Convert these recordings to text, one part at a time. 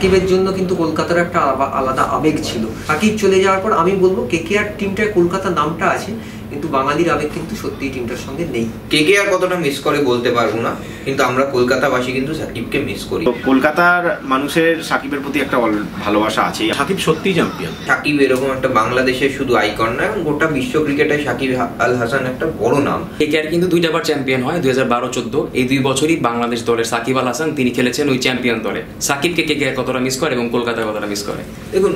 সাকিবের জন্য কিন্তু কলকাতার একটা আলাদা আবেগ ছিল। সাকিব চলে যাওয়ার পর আমি বলবো কেকেআর টিমটায় কলকাতার নামটা আছে, কিন্তু বাঙালির আবেগ কিন্তু সত্যিই টিমটার সঙ্গে নেই। কেকেআর কতটা মিস করে বলতে পারবো না, কিন্তু আমরা কলকাতাবাসী কিন্তু সাকিবকে মিস করি। কলকাতার মানুষের সাকিবের প্রতি একটা ভালোবাসা আছে। সাকিব সত্যিই চ্যাম্পিয়ন। সাকিব এরকম একটা বাংলাদেশের শুধু আইকন না, গোটা বিশ্ব ক্রিকেটে সাকিব আল হাসান একটা বড় নাম। কেকেআর কিন্তু দুইটাবার চ্যাম্পিয়ন হয়, 2012-14। এই 2 বছরই বাংলাদেশ দলের সাকিব আল হাসান তিনি খেলেছেন ওই চ্যাম্পিয়ন দলে। সাকিবকে কেকেআর কতটা মিস করে এবং কলকাতার কতটা মিস করে? দেখুন,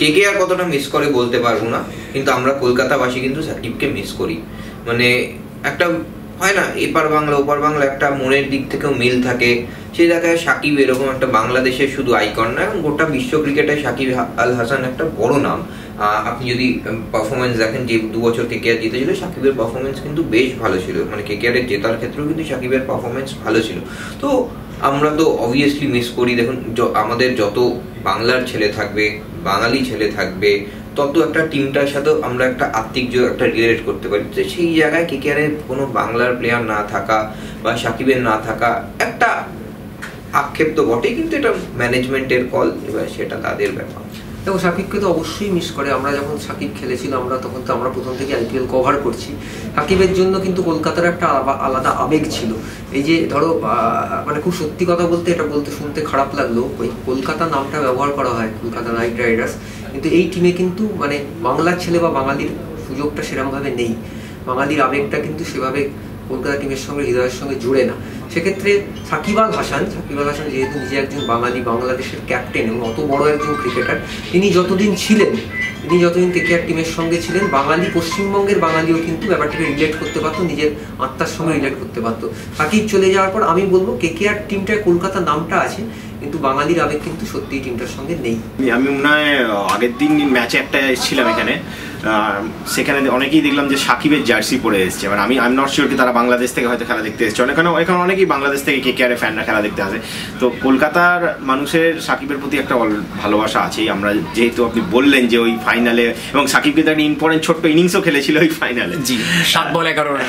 কেকেআর কতটা মিস করে বলতে পারবো না, কিন্তু আমরা কলকাতাবাসী কিন্তু সাকিবকে মিস করি। মানে একটা হয় না, এপার বাংলা ওপার বাংলা, একটা মনের দিক থেকেও মিল থাকে। সেই জায়গায় সাকিব এরকম একটা বাংলাদেশের শুধু আইকন না, গোটা বিশ্ব ক্রিকেটে সাকিব আল হাসান একটা বড় নাম। আপনি যদি পারফরমেন্স দেখেন, যে 2 বছর কেকেআর জিতেছিল, সাকিবের পারফরমেন্স কিন্তু বেশ ভালো ছিল। মানে কেকেআরের জেতার ক্ষেত্রেও কিন্তু সাকিবের পারফরমেন্স ভালো ছিল। তো আমরা তো অবভিয়াসলি মিস করি। দেখুন, আমাদের যত বাংলার ছেলে থাকবে, বাঙালি ছেলে থাকবে, তত একটা টিমটার সাথেও আমরা একটা আত্মিক একটা রিলেট করতে পারি। তো সেই জায়গায় কেকেআরের কোনো বাংলার প্লেয়ার না থাকা বা সাকিবের না থাকা একটা আক্ষেপ তো বটেই, কিন্তু এটা ম্যানেজমেন্টের কল, এবার সেটা তাদের ব্যাপার। দেখো, সাকিবকে তো অবশ্যই মিস করে। আমরা যখন সাকিব খেলেছিল তখন তো আমরা প্রথম থেকে আইপিএল কভার করছি। সাকিবের জন্য কিন্তু কলকাতার একটা আলাদা আবেগ ছিল। এই যে ধরো, মানে খুব সত্যি কথা বলতে, এটা শুনতে খারাপ লাগলো, ওই কলকাতা নামটা ব্যবহার করা হয়, কলকাতা নাইট রাইডার্স, কিন্তু এই টিমে কিন্তু মানে বাংলার ছেলে বা বাঙালির সুযোগটা সেরকমভাবে নেই। বাঙালির আবেগটা কিন্তু সেভাবে কলকাতা টিমের সঙ্গে, হৃদয়ের সঙ্গে জুড়ে না। সেক্ষেত্রে সাকিব আল হাসান যেহেতু নিজে একজন বাঙালি, বাংলাদেশের ক্যাপ্টেন এবং অত বড় একজন ক্রিকেটার, তিনি যতদিন কেকেআর টিমের সঙ্গে ছিলেন, বাঙালি, পশ্চিমবঙ্গের বাঙালিও কিন্তু ব্যাপারটাকে রিলেট করতে পারতো, নিজের আত্মার সঙ্গে রিলেট করতে পারতো। সাকিব চলে যাওয়ার পর আমি বলবো কেকেআর টিমটায় কলকাতার নামটা আছে, কিন্তু বাঙালির আবেগ কিন্তু সত্যিই টিমটার সঙ্গে নেই। আমি মনে হয় আগের দিন ম্যাচে একটা এসেছিলাম এখানে, সেখানে অনেকেই দেখলাম যে সাকিবের জার্সি পরে এসছে। মানে আমি নট শিওর কি তারা বাংলাদেশ থেকে হয়তো খেলা দেখতে এসছে। এখানে অনেকেই বাংলাদেশ থেকে কেকেআর ফ্যানরা খেলা দেখতে আসে। তো কলকাতার মানুষের সাকিবের প্রতি একটা ভালোবাসা আছেই। আমরা যেহেতু আপনি বললেন যে ওই ফাইনালে, এবং সাকিব কিন্তু একটা ইম্পর্টেন্ট ছোট্ট ইনিংসও খেলেছিল ওই ফাইনালে, 7 বল 11 রান।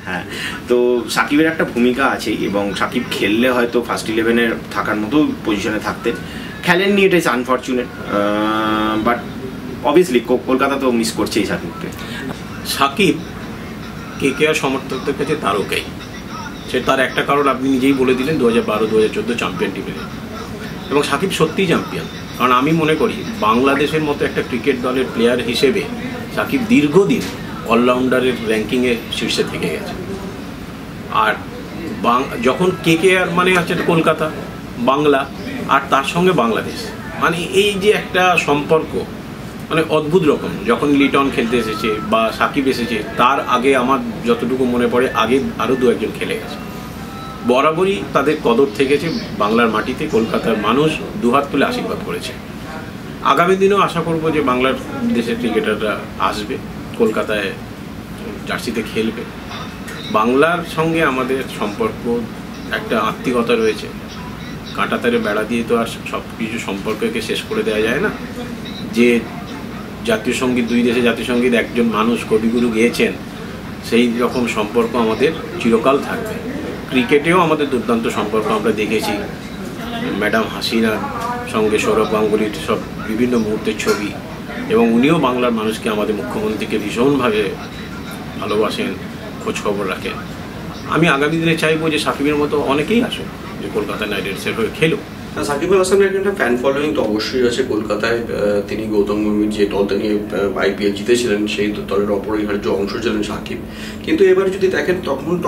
হ্যাঁ। তো সাকিবের একটা ভূমিকা আছেই, এবং সাকিব খেললে হয়তো ফার্স্ট 11-এ থাকার মতো পজিশনে থাকতেন। খেলেননি, এটা is unfortunate, but obviously Kolkata তো মিস করছেই সাকিবকে। সাকিব কেকেআর সমর্থকদের কাছে তারকাই। সে তার একটা কারণ আপনি নিজেই বলে দিলেন, 2012-2014 চ্যাম্পিয়ন টিমে। এবং সাকিব সত্যিই চ্যাম্পিয়ন, কারণ আমি মনে করি বাংলাদেশের মতো একটা ক্রিকেট দলের প্লেয়ার হিসেবে সাকিব দীর্ঘদিন অলরাউন্ডারের র্যাঙ্কিংয়ে শীর্ষে থেকে গেছে। আর যখন কেকেআর মানে হচ্ছে কলকাতা, বাংলা, আর তার সঙ্গে বাংলাদেশ, মানে এই যে একটা সম্পর্ক, মানে অদ্ভুত রকম। যখন লিটন খেলতে এসেছে বা সাকিব এসেছে, তার আগে আমার যতটুকু মনে পড়ে, আগে আরও 2-1 খেলে গেছে। বরাবরই তাদের কদর থেকেছে বাংলার মাটিতে। কলকাতার মানুষ দুহাত তুলে আশীর্বাদ করেছে। আগামী দিনেও আশা করব যে বাংলার দেশের ক্রিকেটাররা আসবে, কলকাতায় জার্সিতে খেলবে। বাংলার সঙ্গে আমাদের সম্পর্ক, একটা আত্মীয়তা রয়েছে। কাঁটাতারে বেড়া দিয়ে তো আর সব কিছু সম্পর্ককে শেষ করে দেওয়া যায় না। যে জাতীয় সঙ্গীত, 2 দেশে জাতীয় সঙ্গীত একজন মানুষ কবিগুরু গেয়েছেন, সেই রকম সম্পর্ক আমাদের চিরকাল থাকবে। ক্রিকেটেও আমাদের দুর্দান্ত সম্পর্ক আমরা দেখেছি। ম্যাডাম হাসিনার সঙ্গে সৌরভ গাঙ্গুলির সব বিভিন্ন মুহূর্তের ছবি, এবং উনিও বাংলার মানুষকে, আমাদের মুখ্যমন্ত্রীকে ভীষণভাবে ভালোবাসেন, খোঁজখবর রাখেন। আমি আগামী দিনে চাইবো যে সাকিবের মতো অনেকেই আসুক, যে কলকাতা নাইট রাইডার্সের হয়ে খেলুক। সাকিব আল হাসানের একটা ফ্যান ফলোয়িং তো অবশ্যই আছে কলকাতায়। তিনি গৌতম গম্ভীর যে দলটা নিয়ে আইপিএল জিতেছিলেন, সেই দলের অপরিহার্য অংশ ছিলেন সাকিব। কিন্তু এবার যদি দেখেন,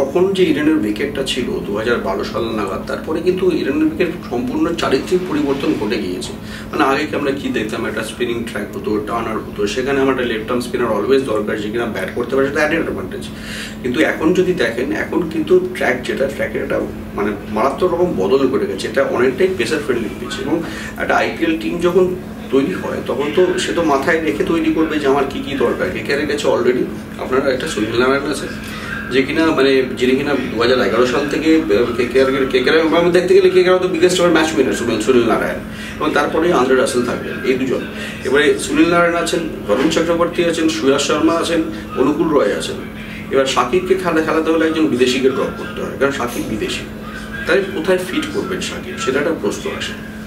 তখন যে ইডেনের উইকেটটা ছিল 2012 সাল নাগাদ, তারপরে কিন্তু ইডেনের উইকেট সম্পূর্ণ চারিত্রিক পরিবর্তন ঘটে গিয়েছে। মানে আগে আমরা কি দেখতাম, একটা স্পিনিং ট্র্যাক হতো, টার্নার হতো, সেখানে আমার একটা লেফট আর্ম স্পিনার অলওয়েজ দরকার, যে কিনা ব্যাট করতে পারে, সেটা অ্যাডেড অ্যাডভান্টেজ। কিন্তু এখন যদি দেখেন, এখন কিন্তু ট্র্যাকের একটা মানে মারাত্মক রকম বদল করে গেছে। এটা অনেকটাই প্রেসার ফ্রেন্ডলি পিচ, এবং একটা আইপিএল টিম যখন তৈরি হয়, তখন তো সে তো মাথায় রেখে তৈরি করবে যে আমার কী কী দরকার। কেকেআরের কাছে অলরেডি আপনার একটা সুনীল নারায়ণ আছে, যে কিনা যিনি কিনা 2011 সাল থেকে কেকেআর আমি দেখতে গেলে কেকেআর তো biggest ever match winner Sunil Narayan, এবং তারপরে আন্দ্রে রাসেল থাকবেন, এই দুজন। এবারে সুনীল নারায়ণ আছেন, বরুণ চক্রবর্তী আছেন, সুয়াস শর্মা আছেন, অনুকূল রয় আছেন। এবার সাকিবকে খেলাতে হলে একজন বিদেশিকে ড্রপ করতে হয়, কারণ সাকিব বিদেশি। তাই কোথায় ফিট করবেন সাকিব, সেটা একটা প্রশ্ন আসে।